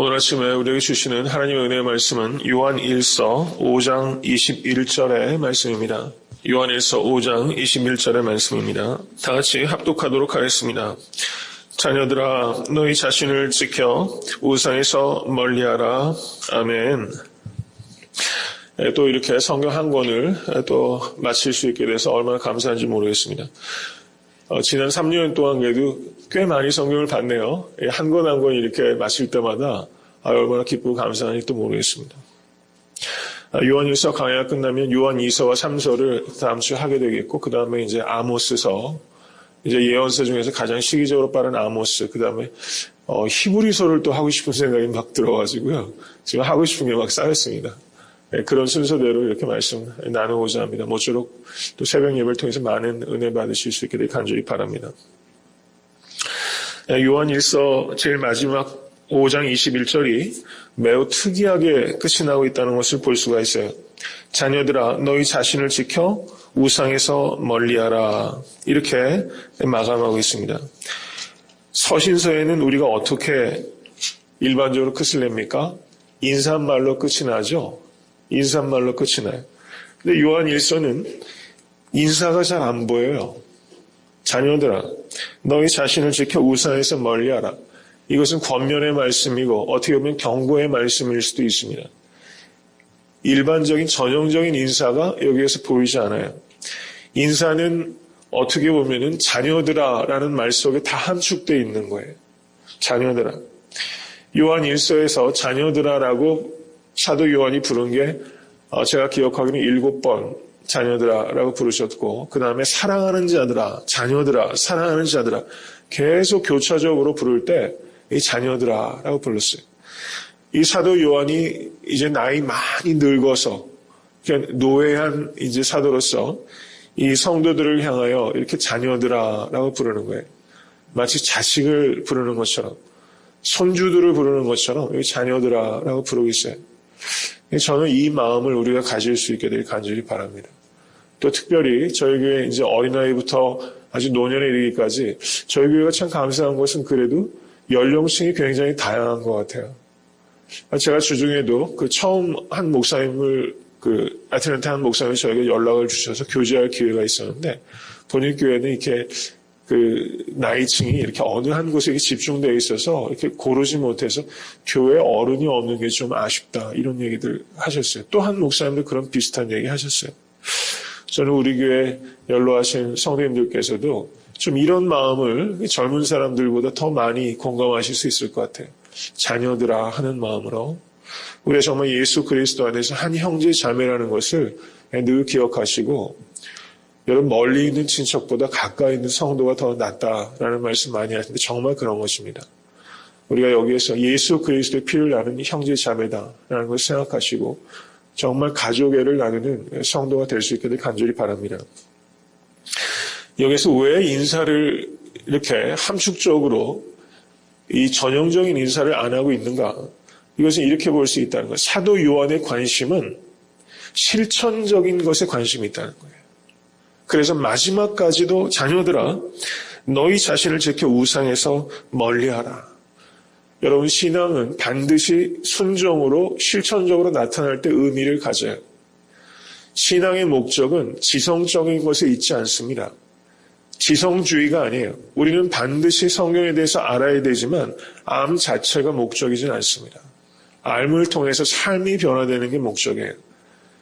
오늘 아침에 우리에게 주시는 하나님의 은혜의 말씀은 요한 1서 5장 21절의 말씀입니다. 요한 1서 5장 21절의 말씀입니다. 다 같이 합독하도록 하겠습니다. 자녀들아, 너희 자신을 지켜 우상에서 멀리하라. 아멘. 또 이렇게 성경 한 권을 또 마칠 수 있게 돼서 얼마나 감사한지 모르겠습니다. 지난 3년 동안 그래도 꽤 많이 성경을 봤네요. 한 권 한 권 이렇게 마칠 때마다 얼마나 기쁘고 감사한지 또 모르겠습니다. 요한 1서 강해가 끝나면 요한 2서와 3서를 다음 주에 하게 되겠고, 그 다음에 이제 아모스서, 이제 예언서 중에서 가장 시기적으로 빠른 아모스, 그 다음에 히브리서를 또 하고 싶은 생각이 막 들어가지고요. 지금 하고 싶은 게 막 쌓였습니다. 그런 순서대로 이렇게 말씀 나누고자 합니다. 모쪼록 또 새벽 예배를 통해서 많은 은혜 받으실 수 있게 되길 간절히 바랍니다. 요한 1서 제일 마지막 5장 21절이 매우 특이하게 끝이 나고 있다는 것을 볼 수가 있어요. 자녀들아, 너희 자신을 지켜 우상에서 멀리하라. 이렇게 마감하고 있습니다. 서신서에는 우리가 어떻게 일반적으로 끝을 냅니까? 인사말로 끝이 나죠. 인사말로 끝이 나요. 근데 요한 1서는 인사가 잘 안 보여요. 자녀들아, 너희 자신을 지켜 우상에서 멀리하라. 이것은 권면의 말씀이고 어떻게 보면 경고의 말씀일 수도 있습니다. 일반적인 전형적인 인사가 여기에서 보이지 않아요. 인사는 어떻게 보면은 자녀들아라는 말 속에 다 함축되어 있는 거예요. 자녀들아. 요한 1서에서 자녀들아라고 사도 요한이 부른 게 제가 기억하기로는 7번 자녀들아라고 부르셨고, 그 다음에 사랑하는 자들아, 자녀들아, 사랑하는 자들아 계속 교차적으로 부를 때 이 자녀들아라고 불렀어요. 이 사도 요한이 이제 나이 많이 늙어서 노회한 이제 사도로서 이 성도들을 향하여 이렇게 자녀들아라고 부르는 거예요. 마치 자식을 부르는 것처럼, 손주들을 부르는 것처럼 여기 자녀들아라고 부르고 있어요. 저는 이 마음을 우리가 가질 수 있게 되길 간절히 바랍니다. 또 특별히 저희 교회 이제 어린아이부터 아주 노년에 이르기까지 저희 교회가 참 감사한 것은 그래도 연령층이 굉장히 다양한 것 같아요. 제가 주중에도 처음 한 목사님을 애틀랜타 한 목사님이 저에게 연락을 주셔서 교제할 기회가 있었는데, 본인 교회는 이렇게 나이층이 이렇게 어느 한 곳에 집중되어 있어서 이렇게 고르지 못해서 교회에 어른이 없는 게 좀 아쉽다, 이런 얘기들 하셨어요. 또 한 목사님도 그런 비슷한 얘기 하셨어요. 저는 우리 교회 연로하신 성도님들께서도 좀 이런 마음을 젊은 사람들보다 더 많이 공감하실 수 있을 것 같아요. 자녀들아 하는 마음으로 우리가 정말 예수 그리스도 안에서 한 형제 자매라는 것을 늘 기억하시고, 여러분 멀리 있는 친척보다 가까이 있는 성도가 더 낫다라는 말씀 많이 하시는데 정말 그런 것입니다. 우리가 여기에서 예수 그리스도의 피를 나누는 형제 자매다라는 것을 생각하시고 정말 가족애를 나누는 성도가 될 수 있게 될 간절히 바랍니다. 여기서 왜 인사를 이렇게 함축적으로 이 전형적인 인사를 안 하고 있는가? 이것은 이렇게 볼 수 있다는 거예요. 사도 요한의 관심은 실천적인 것에 관심이 있다는 거예요. 그래서 마지막까지도 자녀들아, 너희 자신을 지켜 우상에서 멀리하라. 여러분, 신앙은 반드시 순종으로 실천적으로 나타날 때 의미를 가져요. 신앙의 목적은 지성적인 것에 있지 않습니다. 지성주의가 아니에요. 우리는 반드시 성경에 대해서 알아야 되지만 암 자체가 목적이진 않습니다. 알을 통해서 삶이 변화되는 게 목적이에요.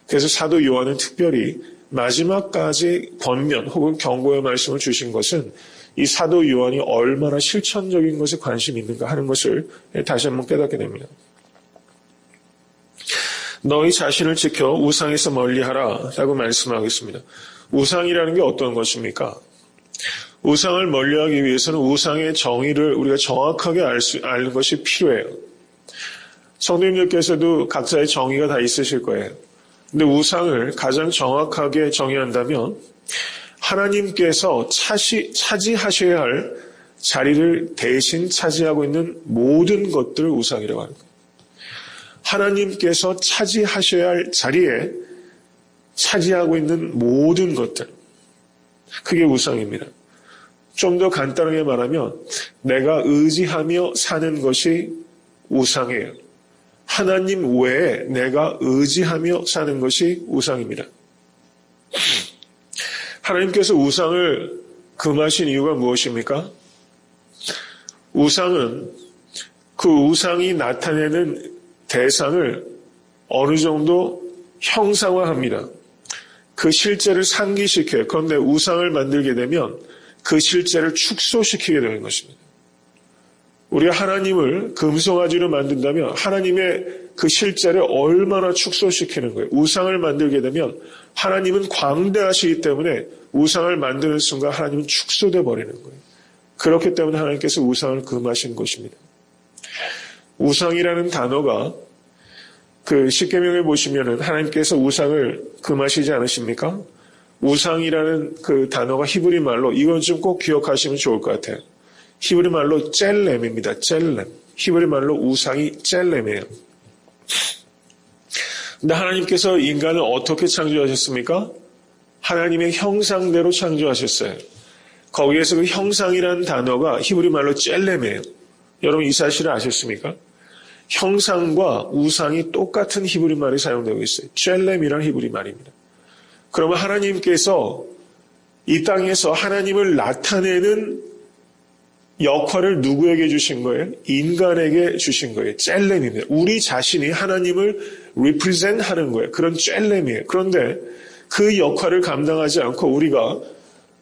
그래서 사도 요한은 특별히 마지막까지 권면 혹은 경고의 말씀을 주신 것은 이 사도 요한이 얼마나 실천적인 것에 관심이 있는가 하는 것을 다시 한번 깨닫게 됩니다. 너희 자신을 지켜 우상에서 멀리하라 라고 말씀하고 있습니다. 우상이라는 게 어떤 것입니까? 우상을 멀리하기 위해서는 우상의 정의를 우리가 정확하게 아는 것이 필요해요. 성도님들께서도 각자의 정의가 다 있으실 거예요. 근데 우상을 가장 정확하게 정의한다면 하나님께서 차지하셔야 할 자리를 대신 차지하고 있는 모든 것들을 우상이라고 하는 거예요. 하나님께서 차지하셔야 할 자리에 차지하고 있는 모든 것들, 그게 우상입니다. 좀 더 간단하게 말하면 내가 의지하며 사는 것이 우상이에요. 하나님 외에 내가 의지하며 사는 것이 우상입니다. 하나님께서 우상을 금하신 이유가 무엇입니까? 우상은 그 우상이 나타내는 대상을 어느 정도 형상화합니다. 그 실제를 상기시켜요. 그런데 우상을 만들게 되면 그 실제를 축소시키게 되는 것입니다. 우리가 하나님을 금송아지로 만든다면 하나님의 그 실제를 얼마나 축소시키는 거예요. 우상을 만들게 되면 하나님은 광대하시기 때문에 우상을 만드는 순간 하나님은 축소돼 버리는 거예요. 그렇기 때문에 하나님께서 우상을 금하신 것입니다. 우상이라는 단어가 그 십계명에 보시면은 하나님께서 우상을 금하시지 않으십니까? 우상이라는 그 단어가 히브리 말로 이건 좀 꼭 기억하시면 좋을 것 같아요. 히브리 말로 젤렘입니다. 젤렘. 히브리 말로 우상이 젤렘이에요. 근데 하나님께서 인간을 어떻게 창조하셨습니까? 하나님의 형상대로 창조하셨어요. 거기에서 그 형상이라는 단어가 히브리 말로 젤렘이에요. 여러분 이 사실을 아셨습니까? 형상과 우상이 똑같은 히브리 말이 사용되고 있어요. 젤렘이라는 히브리 말입니다. 그러면 하나님께서 이 땅에서 하나님을 나타내는 역할을 누구에게 주신 거예요? 인간에게 주신 거예요. 젤렘입니다. 우리 자신이 하나님을 represent 하는 거예요. 그런 젤렘이에요. 그런데 그 역할을 감당하지 않고 우리가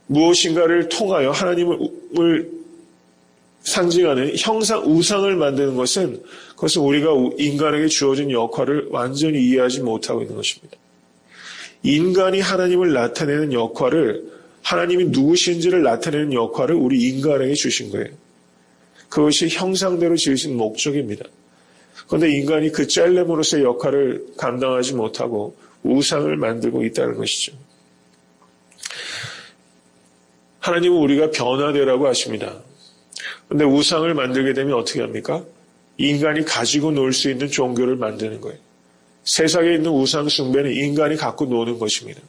무엇인가를 통하여 하나님을 상징하는 형상, 우상을 만드는 것은 그것은 우리가 인간에게 주어진 역할을 완전히 이해하지 못하고 있는 것입니다. 인간이 하나님을 나타내는 역할을 하나님이 누구신지를 나타내는 역할을 우리 인간에게 주신 거예요. 그것이 형상대로 지으신 목적입니다. 그런데 인간이 그 젤렘으로서의 역할을 감당하지 못하고 우상을 만들고 있다는 것이죠. 하나님은 우리가 변화되라고 하십니다. 그런데 우상을 만들게 되면 어떻게 합니까? 인간이 가지고 놀 수 있는 종교를 만드는 거예요. 세상에 있는 우상 숭배는 인간이 갖고 노는 것입니다.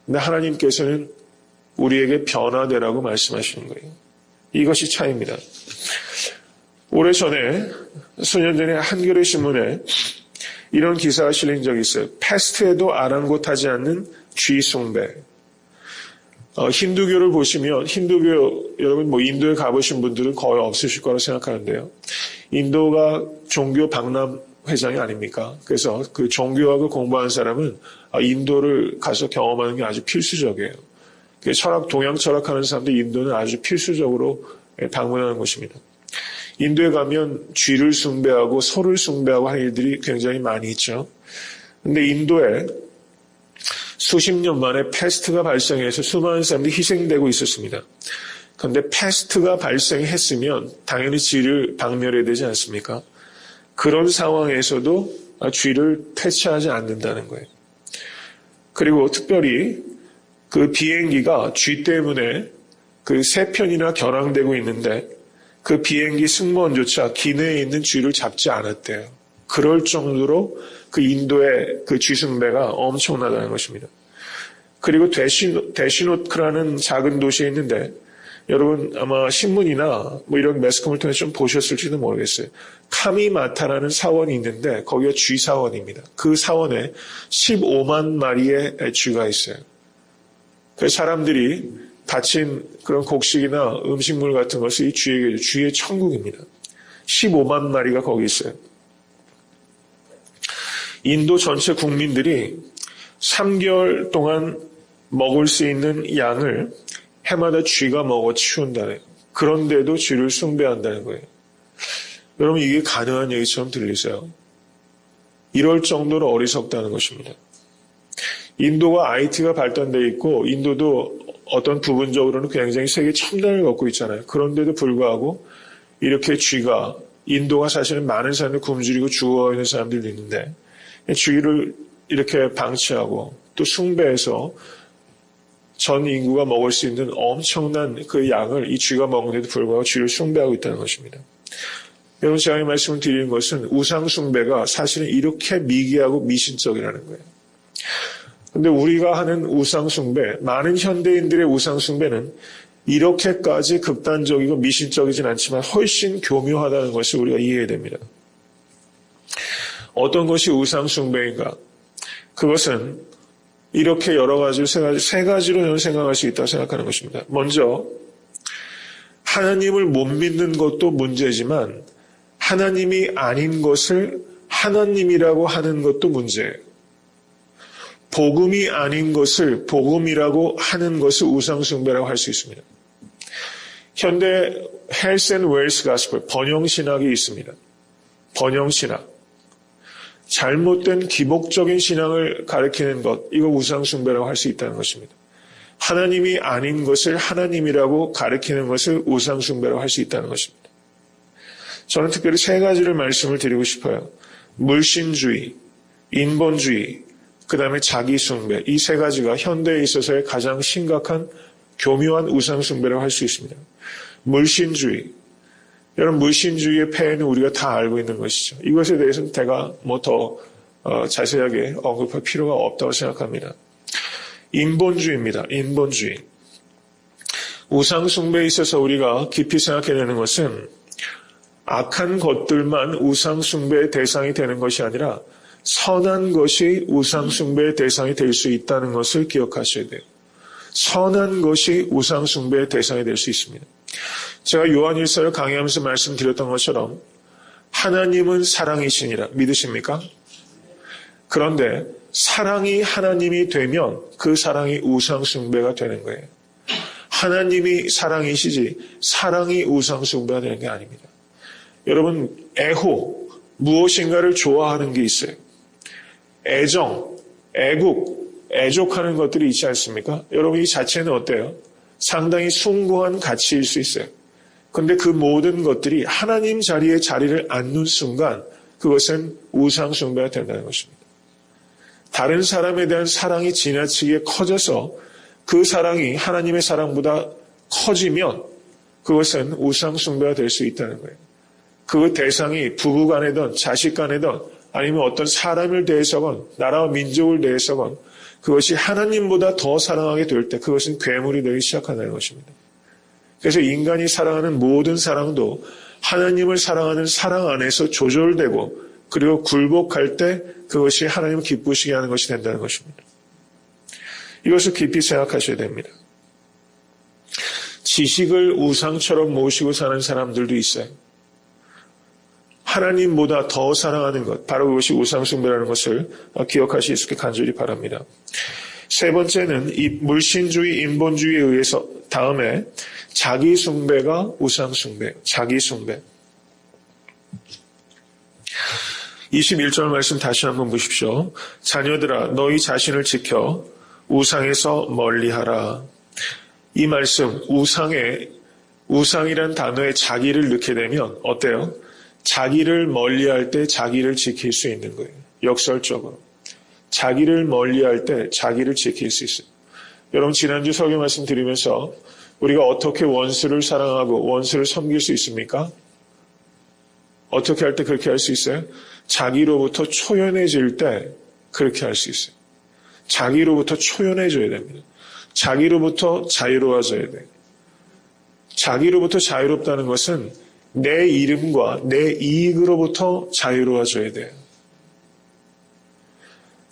그런데 하나님께서는 우리에게 변화되라고 말씀하시는 거예요. 이것이 차이입니다. 오래전에 수년 전에 한겨레 신문에 이런 기사가 실린 적이 있어요. 패스트에도 아랑곳하지 않는 쥐 숭배. 힌두교를 보시면 힌두교 여러분 뭐 인도에 가보신 분들은 거의 없으실 거라고 생각하는데요. 인도가 종교 박람 회장이 아닙니까? 그래서 그 종교학을 공부하는 사람은 인도를 가서 경험하는 게 아주 필수적이에요. 동양 철학하는 사람들 인도는 아주 필수적으로 방문하는 곳입니다. 인도에 가면 쥐를 숭배하고 소를 숭배하고 하는 일들이 굉장히 많이 있죠. 근데 인도에 수십 년 만에 패스트가 발생해서 수많은 사람들이 희생되고 있었습니다. 그런데 패스트가 발생했으면 당연히 쥐를 박멸해야 되지 않습니까? 그런 상황에서도 쥐를 퇴치하지 않는다는 거예요. 그리고 특별히 그 비행기가 쥐 때문에 그 3편이나 결항되고 있는데 그 비행기 승무원조차 기내에 있는 쥐를 잡지 않았대요. 그럴 정도로 그 인도의 그 쥐 숭배가 엄청나다는 것입니다. 그리고 데시노트라는 작은 도시에 있는데 여러분 아마 신문이나 뭐 이런 매스컴을 통해서 좀 보셨을지도 모르겠어요. 카미마타라는 사원이 있는데 거기가 쥐 사원입니다. 그 사원에 15만 마리의 쥐가 있어요. 그래서 사람들이 다친 그런 곡식이나 음식물 같은 것을 이 쥐에게 쥐의 천국입니다. 15만 마리가 거기 있어요. 인도 전체 국민들이 3개월 동안 먹을 수 있는 양을 해마다 쥐가 먹어 치운다네요. 그런데도 쥐를 숭배한다는 거예요. 여러분 이게 가능한 얘기처럼 들리세요? 이럴 정도로 어리석다는 것입니다. 인도가 IT가 발달되어 있고 인도도 어떤 부분적으로는 굉장히 세계 첨단을 갖고 있잖아요. 그런데도 불구하고 이렇게 쥐가 인도가 사실은 많은 사람들 굶주리고 죽어 있는 사람들도 있는데 쥐를 이렇게 방치하고 또 숭배해서 전 인구가 먹을 수 있는 엄청난 그 양을 이 쥐가 먹는데도 불구하고 쥐를 숭배하고 있다는 것입니다. 여러분 제가 이 말씀을 드리는 것은 우상 숭배가 사실은 이렇게 미개하고 미신적이라는 거예요. 그런데 우리가 하는 우상 숭배, 많은 현대인들의 우상 숭배는 이렇게까지 극단적이고 미신적이진 않지만 훨씬 교묘하다는 것을 우리가 이해해야 됩니다. 어떤 것이 우상숭배인가? 그것은 이렇게 여러 가지, 세 가지로 저는 생각할 수 있다고 생각하는 것입니다. 먼저, 하나님을 못 믿는 것도 문제지만, 하나님이 아닌 것을 하나님이라고 하는 것도 문제예요. 복음이 아닌 것을 복음이라고 하는 것을 우상숭배라고 할 수 있습니다. 현대 헬스 앤 웰스 가스펠, 번영신학이 있습니다. 번영신학. 잘못된 기복적인 신앙을 가리키는 것, 이거 우상숭배라고 할 수 있다는 것입니다. 하나님이 아닌 것을 하나님이라고 가리키는 것을 우상숭배라고 할 수 있다는 것입니다. 저는 특별히 세 가지를 말씀을 드리고 싶어요. 물신주의, 인본주의, 그 다음에 자기숭배, 이 세 가지가 현대에 있어서의 가장 심각한 교묘한 우상숭배라고 할 수 있습니다. 물신주의, 여러분 물신주의의 폐해는 우리가 다 알고 있는 것이죠. 이것에 대해서는 제가 더 자세하게 언급할 필요가 없다고 생각합니다. 인본주의입니다. 인본주의. 우상숭배에 있어서 우리가 깊이 생각해야 되는 것은 악한 것들만 우상숭배의 대상이 되는 것이 아니라 선한 것이 우상숭배의 대상이 될 수 있다는 것을 기억하셔야 돼요. 선한 것이 우상숭배의 대상이 될 수 있습니다. 제가 요한일서를 강의하면서 말씀드렸던 것처럼 하나님은 사랑이시니라. 믿으십니까? 그런데 사랑이 하나님이 되면 그 사랑이 우상숭배가 되는 거예요. 하나님이 사랑이시지 사랑이 우상숭배가 되는 게 아닙니다. 여러분, 애호, 무엇인가를 좋아하는 게 있어요. 애정, 애국, 애족하는 것들이 있지 않습니까? 여러분, 이 자체는 어때요? 상당히 숭고한 가치일 수 있어요. 그런데 그 모든 것들이 하나님 자리에 자리를 앉는 순간 그것은 우상숭배가 된다는 것입니다. 다른 사람에 대한 사랑이 지나치게 커져서 그 사랑이 하나님의 사랑보다 커지면 그것은 우상숭배가 될 수 있다는 거예요. 그 대상이 부부간이든 자식간이든 아니면 어떤 사람을 대해서건 나라와 민족을 대해서건 그것이 하나님보다 더 사랑하게 될 때 그것은 괴물이 되기 시작한다는 것입니다. 그래서 인간이 사랑하는 모든 사랑도 하나님을 사랑하는 사랑 안에서 조절되고 그리고 굴복할 때 그것이 하나님을 기쁘시게 하는 것이 된다는 것입니다. 이것을 깊이 생각하셔야 됩니다. 지식을 우상처럼 모시고 사는 사람들도 있어요. 하나님보다 더 사랑하는 것, 바로 그것이 우상숭배라는 것을 기억하실 수 있게 간절히 바랍니다. 세 번째는 이 물신주의, 인본주의에 의해서 다음에 자기숭배가 우상숭배, 자기숭배. 21절 말씀 다시 한번 보십시오. 자녀들아 너희 자신을 지켜 우상에서 멀리하라. 이 말씀 우상이란 단어에 자기를 넣게 되면 어때요? 자기를 멀리할 때 자기를 지킬 수 있는 거예요. 역설적으로. 자기를 멀리할 때 자기를 지킬 수 있어요. 여러분 지난주 설교 말씀 드리면서 우리가 어떻게 원수를 사랑하고 원수를 섬길 수 있습니까? 어떻게 할 때 그렇게 할 수 있어요? 자기로부터 초연해질 때 그렇게 할 수 있어요. 자기로부터 초연해져야 됩니다. 자기로부터 자유로워져야 돼요. 자기로부터 자유롭다는 것은 내 이름과 내 이익으로부터 자유로워져야 돼요.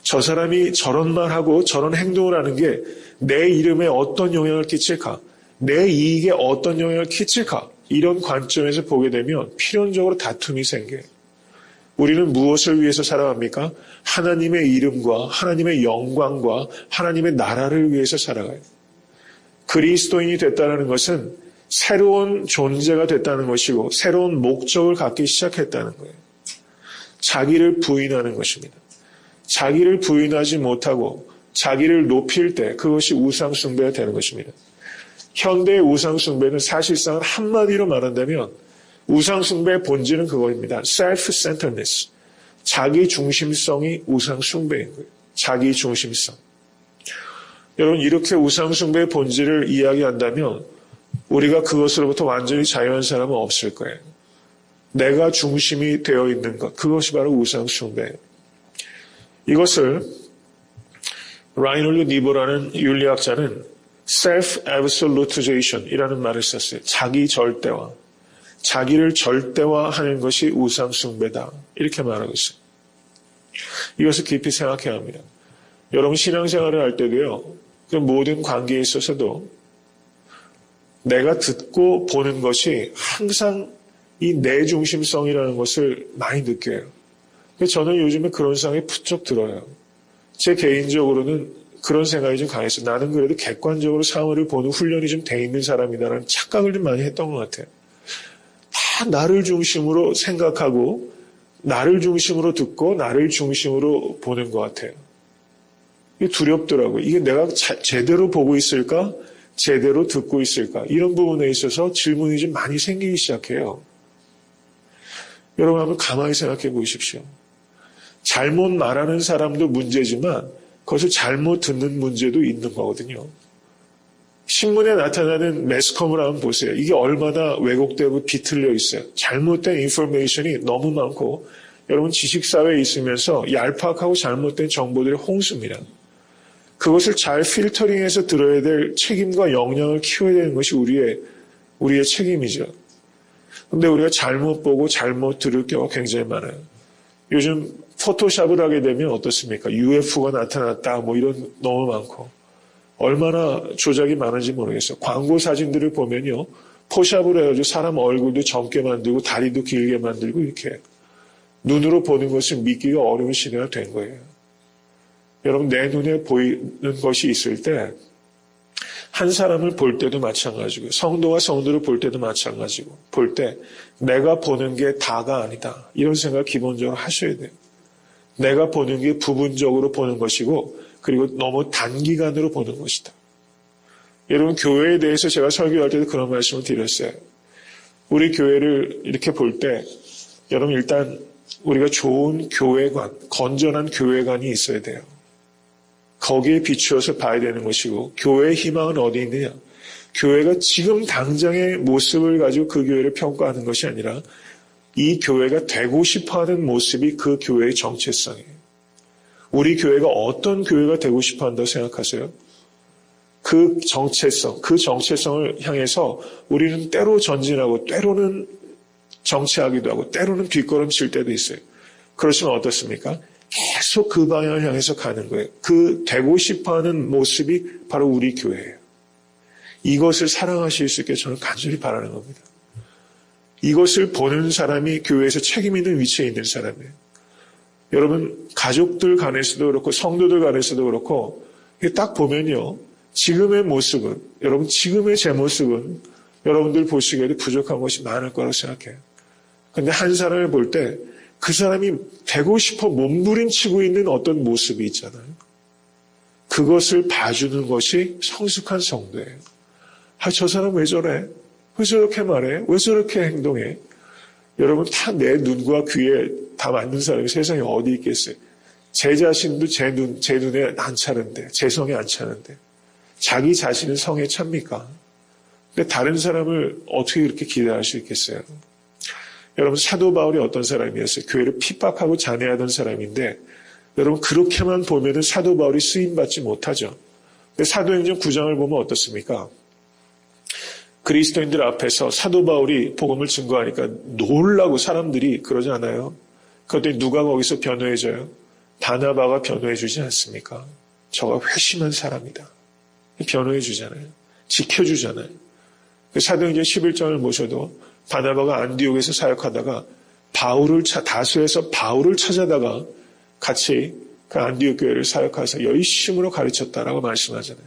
저 사람이 저런 말하고 저런 행동을 하는 게 내 이름에 어떤 영향을 끼칠까? 내 이익에 어떤 영향을 끼칠까? 이런 관점에서 보게 되면 필연적으로 다툼이 생겨요. 우리는 무엇을 위해서 살아갑니까? 하나님의 이름과 하나님의 영광과 하나님의 나라를 위해서 살아가요. 그리스도인이 됐다는 것은 새로운 존재가 됐다는 것이고 새로운 목적을 갖기 시작했다는 거예요. 자기를 부인하는 것입니다. 자기를 부인하지 못하고 자기를 높일 때 그것이 우상숭배가 되는 것입니다. 현대의 우상숭배는 사실상 한마디로 말한다면 우상숭배의 본질은 그거입니다. self-centeredness. 자기중심성이 우상숭배인 거예요. 자기중심성. 여러분 이렇게 우상숭배의 본질을 이야기한다면 우리가 그것으로부터 완전히 자유한 사람은 없을 거예요. 내가 중심이 되어 있는 것, 그것이 바로 우상숭배예요. 이것을 라이놀드 니보라는 윤리학자는 self-absolutization 이라는 말을 썼어요. 자기 절대화. 자기를 절대화하는 것이 우상숭배다. 이렇게 말하고 있어요. 이것을 깊이 생각해야 합니다. 여러분 신앙생활을 할 때도요. 그 모든 관계에 있어서도 내가 듣고 보는 것이 항상 이 내 중심성이라는 것을 많이 느껴요. 저는 요즘에 그런 생각이 부쩍 들어요. 제 개인적으로는 그런 생각이 좀 강했어요. 나는 그래도 객관적으로 사물을 보는 훈련이 좀 돼 있는 사람이다라는 착각을 좀 많이 했던 것 같아요. 다 나를 중심으로 생각하고 나를 중심으로 듣고 나를 중심으로 보는 것 같아요. 이게 두렵더라고요. 이게 내가 제대로 보고 있을까? 제대로 듣고 있을까? 이런 부분에 있어서 질문이 좀 많이 생기기 시작해요. 여러분 한번 가만히 생각해 보십시오. 잘못 말하는 사람도 문제지만 그것을 잘못 듣는 문제도 있는 거거든요. 신문에 나타나는 매스컴을 한번 보세요. 이게 얼마나 왜곡되고 비틀려 있어요. 잘못된 인포메이션이 너무 많고 여러분 지식사회에 있으면서 얄팍하고 잘못된 정보들의 홍수입니다. 그것을 잘 필터링해서 들어야 될 책임과 역량을 키워야 되는 것이 우리의 책임이죠. 근데 우리가 잘못 보고 잘못 들을 경우가 굉장히 많아요. 요즘 포토샵을 하게 되면 어떻습니까? UFO가 나타났다 뭐 이런 너무 많고 얼마나 조작이 많은지 모르겠어요. 광고 사진들을 보면요. 포샵을 해가지고 사람 얼굴도 젊게 만들고 다리도 길게 만들고 이렇게 눈으로 보는 것을 믿기가 어려운 시대가 된 거예요. 여러분 내 눈에 보이는 것이 있을 때 한 사람을 볼 때도 마찬가지고 성도가 성도를 볼 때도 마찬가지고 볼 때 내가 보는 게 다가 아니다. 이런 생각 기본적으로 하셔야 돼요. 내가 보는 게 부분적으로 보는 것이고 그리고 너무 단기간으로 보는 것이다. 여러분 교회에 대해서 제가 설교할 때도 그런 말씀을 드렸어요. 우리 교회를 이렇게 볼 때 여러분 일단 우리가 좋은 교회관, 건전한 교회관이 있어야 돼요. 거기에 비추어서 봐야 되는 것이고 교회의 희망은 어디 있느냐. 교회가 지금 당장의 모습을 가지고 그 교회를 평가하는 것이 아니라 이 교회가 되고 싶어하는 모습이 그 교회의 정체성이에요. 우리 교회가 어떤 교회가 되고 싶어 한다고 생각하세요? 그 정체성을 향해서 우리는 때로 전진하고 때로는 정체하기도 하고 때로는 뒷걸음칠 때도 있어요. 그렇지만 어떻습니까? 계속 그 방향을 향해서 가는 거예요. 그 되고 싶어하는 모습이 바로 우리 교회예요. 이것을 사랑하실 수 있게 저는 간절히 바라는 겁니다. 이것을 보는 사람이 교회에서 책임 있는 위치에 있는 사람이에요. 여러분 가족들 간에서도 그렇고 성도들 간에서도 그렇고 딱 보면요. 지금의 모습은 여러분 지금의 제 모습은 여러분들 보시기에도 부족한 것이 많을 거라고 생각해요. 그런데 한 사람을 볼 때 그 사람이 되고 싶어 몸부림치고 있는 어떤 모습이 있잖아요. 그것을 봐주는 것이 성숙한 성도예요. 저 사람 왜 저래? 왜 저렇게 말해? 왜 저렇게 행동해? 여러분 다 내 눈과 귀에 다 맞는 사람이 세상에 어디 있겠어요? 제 자신도 제 눈에 안 차는데 제 성에 안 차는데 자기 자신은 성에 찹니까? 근데 다른 사람을 어떻게 그렇게 기대할 수 있겠어요? 여러분 사도 바울이 어떤 사람이었어요? 교회를 핍박하고 잔해하던 사람인데 여러분 그렇게만 보면은 사도 바울이 쓰임받지 못하죠. 근데 사도행전 9장을 보면 어떻습니까? 그리스도인들 앞에서 사도 바울이 복음을 증거하니까 놀라고 사람들이 그러지 않아요? 그랬더니 누가 거기서 변호해줘요? 바나바가 변호해주지 않습니까? 저가 회심한 사람이다. 변호해주잖아요. 지켜주잖아요. 사도행전 11장을 보셔도 바나바가 안디옥에서 사역하다가 다수에서 바울을 찾아다가 같이 그 안디옥 교회를 사역해서 열심으로 가르쳤다라고 말씀하잖아요.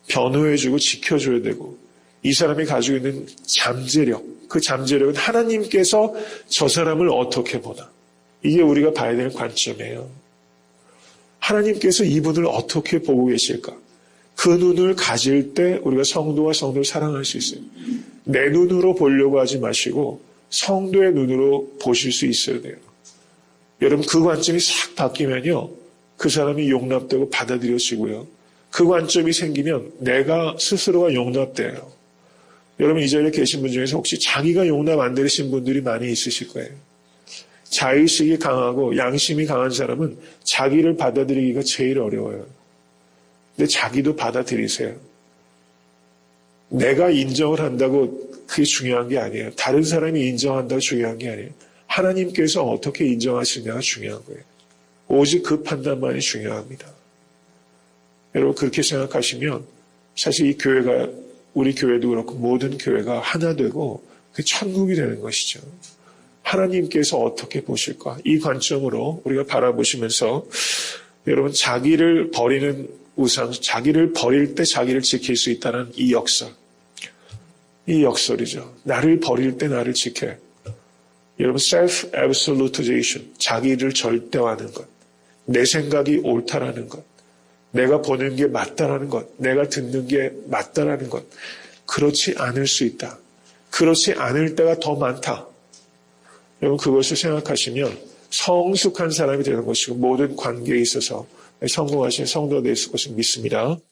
변호해주고 지켜줘야 되고 이 사람이 가지고 있는 잠재력, 그 잠재력은 하나님께서 저 사람을 어떻게 보나. 이게 우리가 봐야 되는 관점이에요. 하나님께서 이분을 어떻게 보고 계실까? 그 눈을 가질 때 우리가 성도와 성도를 사랑할 수 있어요. 내 눈으로 보려고 하지 마시고 성도의 눈으로 보실 수 있어야 돼요. 여러분 그 관점이 싹 바뀌면요. 그 사람이 용납되고 받아들여지고요. 그 관점이 생기면 내가 스스로가 용납돼요. 여러분 이 자리에 계신 분 중에서 혹시 자기가 용납 안 되신 분들이 많이 있으실 거예요. 자의식이 강하고 양심이 강한 사람은 자기를 받아들이기가 제일 어려워요. 근데 자기도 받아들이세요. 내가 인정을 한다고 그게 중요한 게 아니에요. 다른 사람이 인정한다고 중요한 게 아니에요. 하나님께서 어떻게 인정하시냐가 중요한 거예요. 오직 그 판단만이 중요합니다. 여러분 그렇게 생각하시면 사실 이 교회가 우리 교회도 그렇고 모든 교회가 하나 되고 그 천국이 되는 것이죠. 하나님께서 어떻게 보실까? 이 관점으로 우리가 바라보시면서 여러분 자기를 버리는 우상, 자기를 버릴 때 자기를 지킬 수 있다는 이 역설. 이 역설이죠. 나를 버릴 때 나를 지켜. 여러분 self-absolutization, 자기를 절대화하는 것. 내 생각이 옳다라는 것. 내가 보는 게 맞다라는 것. 내가 듣는 게 맞다라는 것. 그렇지 않을 수 있다. 그렇지 않을 때가 더 많다. 여러분 그것을 생각하시면 성숙한 사람이 되는 것이고 모든 관계에 있어서 성공하신 성도가 될 것을 믿습니다.